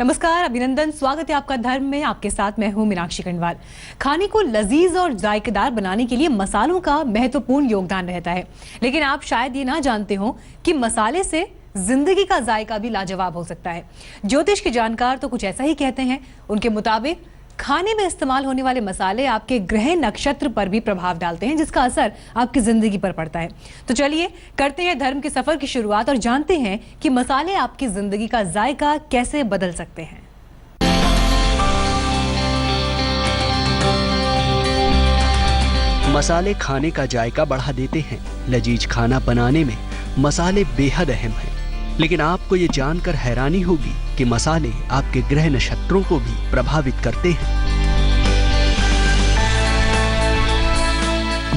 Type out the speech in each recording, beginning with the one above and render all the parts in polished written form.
नमस्कार, अभिनंदन, स्वागत है आपका धर्म में। आपके साथ मैं हूं मीनाक्षी खंडवाल। खाने को लजीज और जायकेदार बनाने के लिए मसालों का महत्वपूर्ण योगदान रहता है, लेकिन आप शायद ये ना जानते हो कि मसाले से जिंदगी का जायका भी लाजवाब हो सकता है। ज्योतिष के जानकार तो कुछ ऐसा ही कहते हैं। उनके मुताबिक खाने में इस्तेमाल होने वाले मसाले आपके ग्रह नक्षत्र पर भी प्रभाव डालते हैं, जिसका असर आपकी जिंदगी पर पड़ता है। तो चलिए करते हैं धर्म के सफर की शुरुआत और जानते हैं कि मसाले आपकी जिंदगी का जायका कैसे बदल सकते हैं। मसाले खाने का जायका बढ़ा देते हैं। लजीज खाना बनाने में मसाले बेहद अहम हैं। लेकिन आपको ये जानकर हैरानी होगी कि मसाले आपके ग्रह नक्षत्रों को भी प्रभावित करते हैं।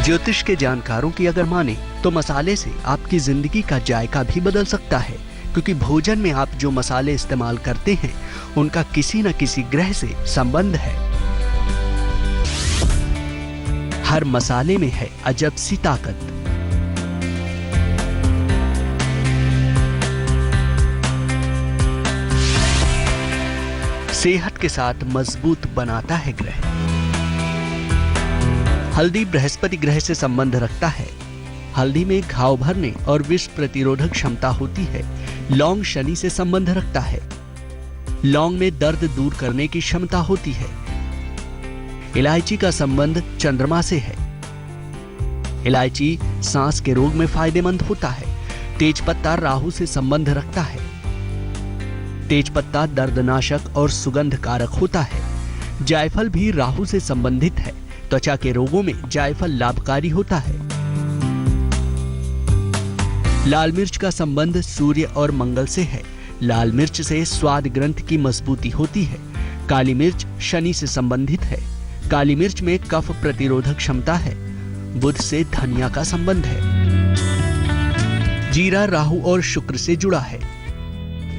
ज्योतिष के जानकारों की अगर माने तो मसाले से आपकी जिंदगी का जायका भी बदल सकता है, क्योंकि भोजन में आप जो मसाले इस्तेमाल करते हैं उनका किसी न किसी ग्रह से संबंध है। हर मसाले में है अजब सी ताकत। सेहत के साथ मजबूत बनाता है ग्रह। हल्दी बृहस्पति ग्रह से संबंध रखता है। हल्दी में घाव भरने और विष प्रतिरोधक क्षमता होती है। लौंग शनि से संबंध रखता है। लौंग में दर्द दूर करने की क्षमता होती है। इलायची का संबंध चंद्रमा से है। इलायची सांस के रोग में फायदेमंद होता है। तेजपत्ता राहु से संबंध रखता है। तेजपत्ता दर्दनाशक और सुगंध कारक होता है। जायफल भी राहु से संबंधित है। त्वचा के रोगों में जायफल लाभकारी होता है। लाल मिर्च का संबंध सूर्य और मंगल से है। लाल मिर्च से स्वाद ग्रंथ की मजबूती होती है। काली मिर्च शनि से संबंधित है। काली मिर्च में कफ प्रतिरोधक क्षमता है। बुध से धनिया का संबंध है। जीरा राहु और शुक्र से जुड़ा है।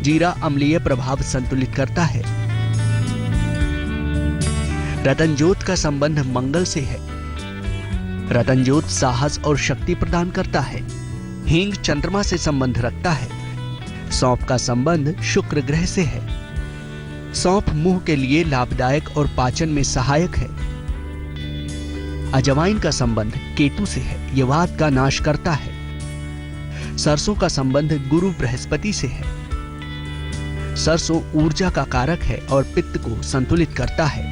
जीरा अम्लीय प्रभाव संतुलित करता है। रतनजोत का संबंध मंगल से है। रतनजोत साहस और शक्ति प्रदान करता है। हींग चंद्रमा से संबंध रखता है। सौंफ का संबंध शुक्र ग्रह से है। सौंफ मुंह के लिए लाभदायक और पाचन में सहायक है। अजवाइन का संबंध केतु से है। यह वात का नाश करता है। सरसों का संबंध गुरु बृहस्पति से है। सरसों ऊर्जा का कारक है और पित्त को संतुलित करता है।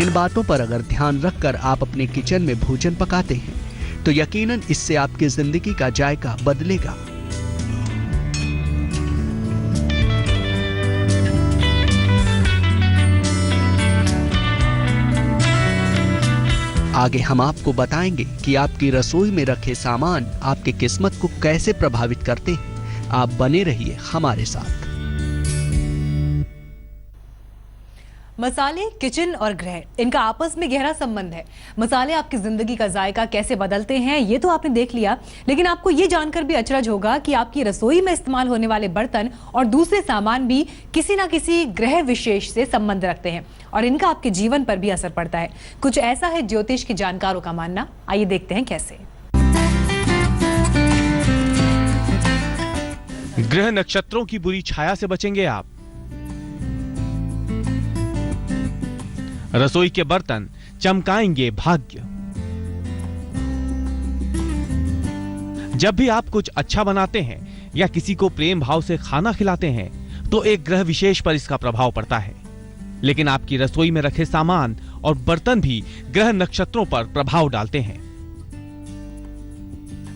इन बातों पर अगर ध्यान रखकर आप अपने किचन में भोजन पकाते हैं तो यकीनन इससे आपकी जिंदगी का जायका बदलेगा। आगे हम आपको बताएंगे कि आपकी रसोई में रखे सामान आपकी किस्मत को कैसे प्रभावित करते हैं। आप बने रहिए हमारे साथ। मसाले, किचन और ग्रह, इनका आपस में गहरा संबंध है। मसाले आपकी जिंदगी का जायका कैसे बदलते हैं ये तो आपने देख लिया, लेकिन आपको ये जानकर भी अचरज होगा कि आपकी रसोई में इस्तेमाल होने वाले बर्तन और दूसरे सामान भी किसी ना किसी ग्रह विशेष से संबंध रखते हैं और इनका आपके जीवन पर भी असर पड़ता है। कुछ ऐसा है ज्योतिष के जानकारों का मानना। आइए देखते हैं कैसे। ग्रह नक्षत्रों की बुरी छाया से बचेंगे आप। रसोई के बर्तन चमकाएंगे भाग्य। जब भी आप कुछ अच्छा बनाते हैं या किसी को प्रेम भाव से खाना खिलाते हैं तो एक ग्रह विशेष पर इसका प्रभाव पड़ता है। लेकिन आपकी रसोई में रखे सामान और बर्तन भी ग्रह नक्षत्रों पर प्रभाव डालते हैं।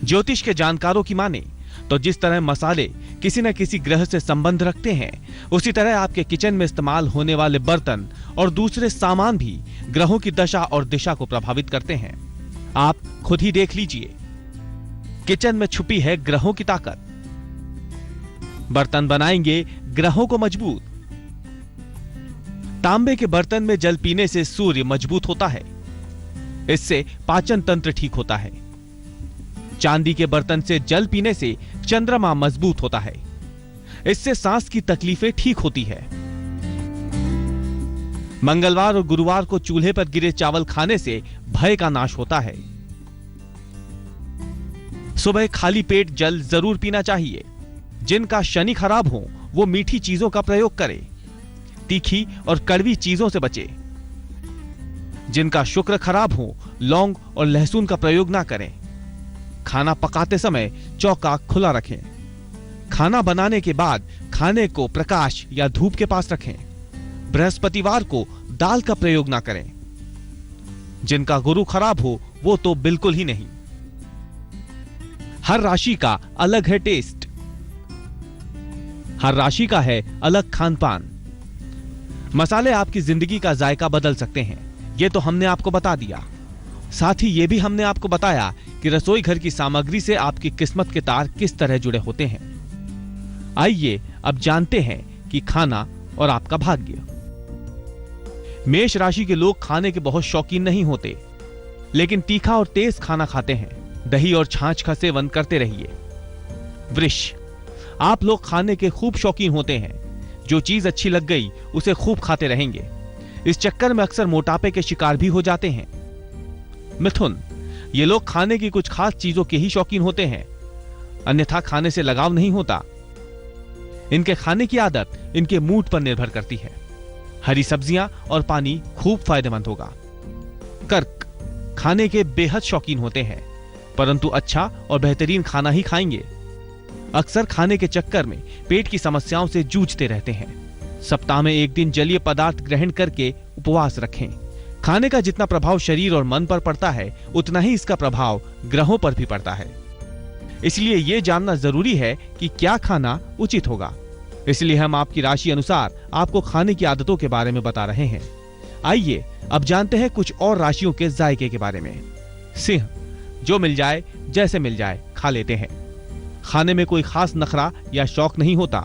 ज्योतिष के जानकारों की माने तो जिस तरह मसाले किसी न किसी ग्रह से संबंध रखते हैं, उसी तरह आपके किचन में इस्तेमाल होने वाले बर्तन और दूसरे सामान भी ग्रहों की दशा और दिशा को प्रभावित करते हैं। आप खुद ही देख लीजिए, किचन में छुपी है ग्रहों की ताकत। बर्तन बनाएंगे ग्रहों को मजबूत। तांबे के बर्तन में जल पीने से सूर्य मजबूत होता है। इससे पाचन तंत्र ठीक होता है। चांदी के बर्तन से जल पीने से चंद्रमा मजबूत होता है। इससे सांस की तकलीफें ठीक होती है। मंगलवार और गुरुवार को चूल्हे पर गिरे चावल खाने से भय का नाश होता है। सुबह खाली पेट जल जरूर पीना चाहिए। जिनका शनि खराब हो वो मीठी चीजों का प्रयोग करें। तीखी और कड़वी चीजों से बचे। जिनका शुक्र खराब हो लौंग और लहसुन का प्रयोग ना करें। खाना पकाते समय चौका खुला रखें। खाना बनाने के बाद खाने को प्रकाश या धूप के पास रखें। बृहस्पतिवार को दाल का प्रयोग ना करें। जिनका गुरु खराब हो वो तो बिल्कुल ही नहीं। हर राशि का अलग है टेस्ट। हर राशि का है अलग खान पान। मसाले आपकी जिंदगी का जायका बदल सकते हैं, ये तो हमने आपको बता दिया। साथ ही ये भी हमने आपको बताया कि रसोई घर की सामग्री से आपकी किस्मत के तार किस तरह जुड़े होते हैं। आइए अब जानते हैं कि खाना और आपका भाग्य। मेष राशि के लोग खाने के बहुत शौकीन नहीं होते, लेकिन तीखा और तेज खाना खाते हैं। दही और छाछ का सेवन करते रहिए। वृष, आप लोग खाने के खूब शौकीन होते हैं। जो चीज अच्छी लग गई उसे खूब खाते रहेंगे। इस चक्कर में अक्सर मोटापे के शिकार भी हो जाते हैं। मिथुन, ये लोग खाने की कुछ खास चीजों के ही शौकीन होते हैं, अन्यथा खाने से लगाव नहीं होता। इनके खाने की आदत इनके मूड पर निर्भर करती है। हरी सब्जियां और पानी खूब फायदेमंद होगा। कर्क, खाने के बेहद शौकीन होते हैं, परंतु अच्छा और बेहतरीन खाना ही खाएंगे। अक्सर खाने के चक्कर में पेट की समस्याओं से जूझते रहते हैं। सप्ताह में एक दिन जलीय पदार्थ ग्रहण करके उपवास रखें। खाने का जितना प्रभाव शरीर और मन पर पड़ता है उतना ही इसका प्रभाव ग्रहों पर भी पड़ता है। इसलिए यह जानना जरूरी है कि क्या खाना उचित होगा। इसलिए हम आपकी राशि अनुसार आपको खाने की आदतों के बारे में बता रहे हैं। आइए अब जानते हैं कुछ और राशियों के जायके के बारे में। सिंह, जो मिल जाए जैसे मिल जाए खा लेते हैं। खाने में कोई खास नखरा या शौक नहीं होता।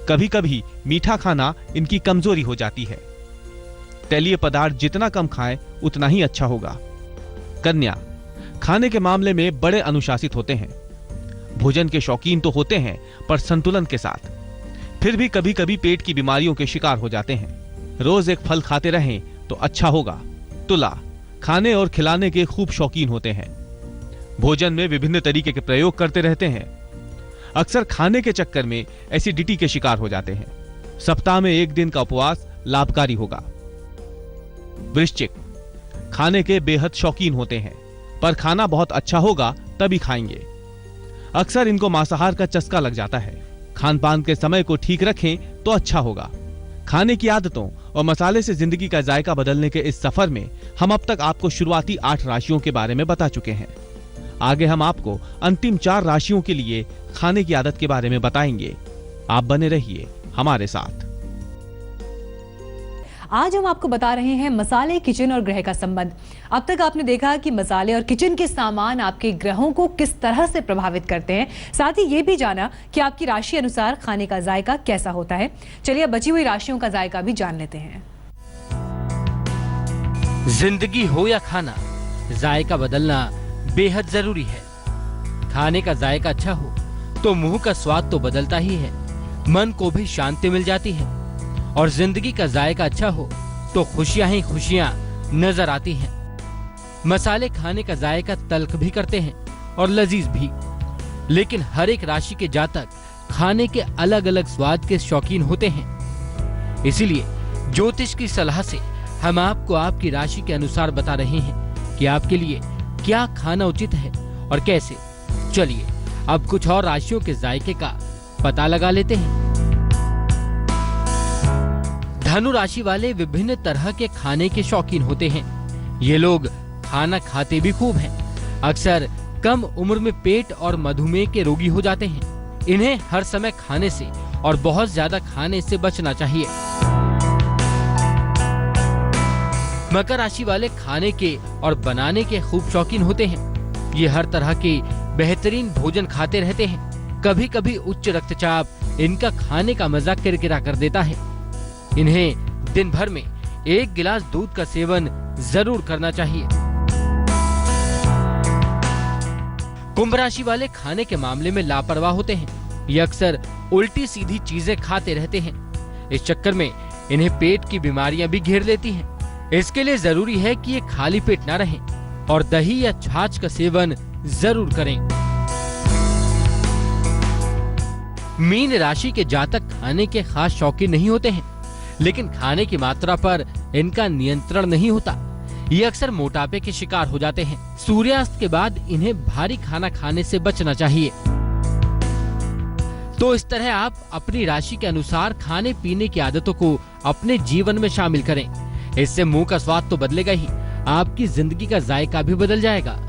कभी कभी मीठा खाना इनकी कमजोरी हो जाती है। तैलीय पदार्थ जितना कम खाएं उतना ही अच्छा होगा। कन्या, खाने के मामले में बड़े अनुशासित होते हैं। भोजन के शौकीन तो होते हैं पर संतुलन के साथ। फिर भी कभी कभी पेट की बीमारियों के शिकार हो जाते हैं। रोज एक फल खाते रहें तो अच्छा होगा। तुला, खाने और खिलाने के खूब शौकीन होते हैं। भोजन में विभिन्न तरीके के प्रयोग करते रहते हैं। अक्सर खाने के चक्कर में एसिडिटी के शिकार हो जाते हैं। सप्ताह में एक दिन का उपवास लाभकारी होगा। वृश्चिक, खाने के बेहद शौकीन होते हैं, पर खाना बहुत अच्छा होगा तभी खाएंगे। अक्सर इनको मांसाहार का चस्का लग जाता है। खान पान के समय को ठीक रखें तो अच्छा होगा। खाने की आदतों और मसाले से जिंदगी का जायका बदलने के इस सफर में हम अब तक आपको शुरुआती 8 राशियों के बारे में बता चुके हैं। आगे हम आपको अंतिम 4 राशियों के लिए खाने की आदत के बारे में बताएंगे। आप बने रहिए हमारे साथ। आज हम आपको बता रहे हैं मसाले, किचन और ग्रह का संबंध। अब तक आपने देखा कि मसाले और किचन के सामान आपके ग्रहों को किस तरह से प्रभावित करते हैं। साथ ही ये भी जाना कि आपकी राशि अनुसार खाने का जायका कैसा होता है। चलिए बची हुई राशियों का जायका भी जान लेते हैं। जिंदगी हो या खाना, जायका बदलना बेहद जरूरी है। खाने का जायका अच्छा हो तो मुंह का स्वाद तो बदलता ही है, मन को भी शांति मिल जाती है। और जिंदगी का जायका अच्छा हो तो खुशियां ही खुशियां नजर आती हैं। मसाले खाने का जायका तल्ख भी करते हैं और लजीज भी। लेकिन हर एक राशि के जातक खाने के अलग अलग स्वाद के शौकीन होते हैं। इसीलिए ज्योतिष की सलाह से हम आपको आपकी राशि के अनुसार बता रहे हैं कि आपके लिए क्या खाना उचित है और कैसे। चलिए अब कुछ और राशियों के जायके का पता लगा लेते हैं। धनु राशि वाले विभिन्न तरह के खाने के शौकीन होते हैं। ये लोग खाना खाते भी खूब हैं। अक्सर कम उम्र में पेट और मधुमेह के रोगी हो जाते हैं। इन्हें हर समय खाने से और बहुत ज्यादा खाने से बचना चाहिए। मकर राशि वाले खाने के और बनाने के खूब शौकीन होते हैं। ये हर तरह के बेहतरीन भोजन खाते रहते हैं। कभी कभी उच्च रक्तचाप इनका खाने का मजा किरकिरा कर देता है। इन्हें दिन भर में 1 गिलास दूध का सेवन जरूर करना चाहिए। कुंभ राशि वाले खाने के मामले में लापरवाह होते हैं। ये अक्सर उल्टी सीधी चीजें खाते रहते हैं। इस चक्कर में इन्हें पेट की बीमारियां भी घेर लेती हैं। इसके लिए जरूरी है कि ये खाली पेट ना रहें और दही या छाछ का सेवन जरूर करें। मीन राशि के जातक खाने के खास शौकीन नहीं होते हैं, लेकिन खाने की मात्रा पर इनका नियंत्रण नहीं होता। ये अक्सर मोटापे के शिकार हो जाते हैं। सूर्यास्त के बाद इन्हें भारी खाना खाने से बचना चाहिए। तो इस तरह आप अपनी राशि के अनुसार खाने पीने की आदतों को अपने जीवन में शामिल करें। इससे मुंह का स्वाद तो बदलेगा ही, आपकी जिंदगी का जायका भी बदल जाएगा।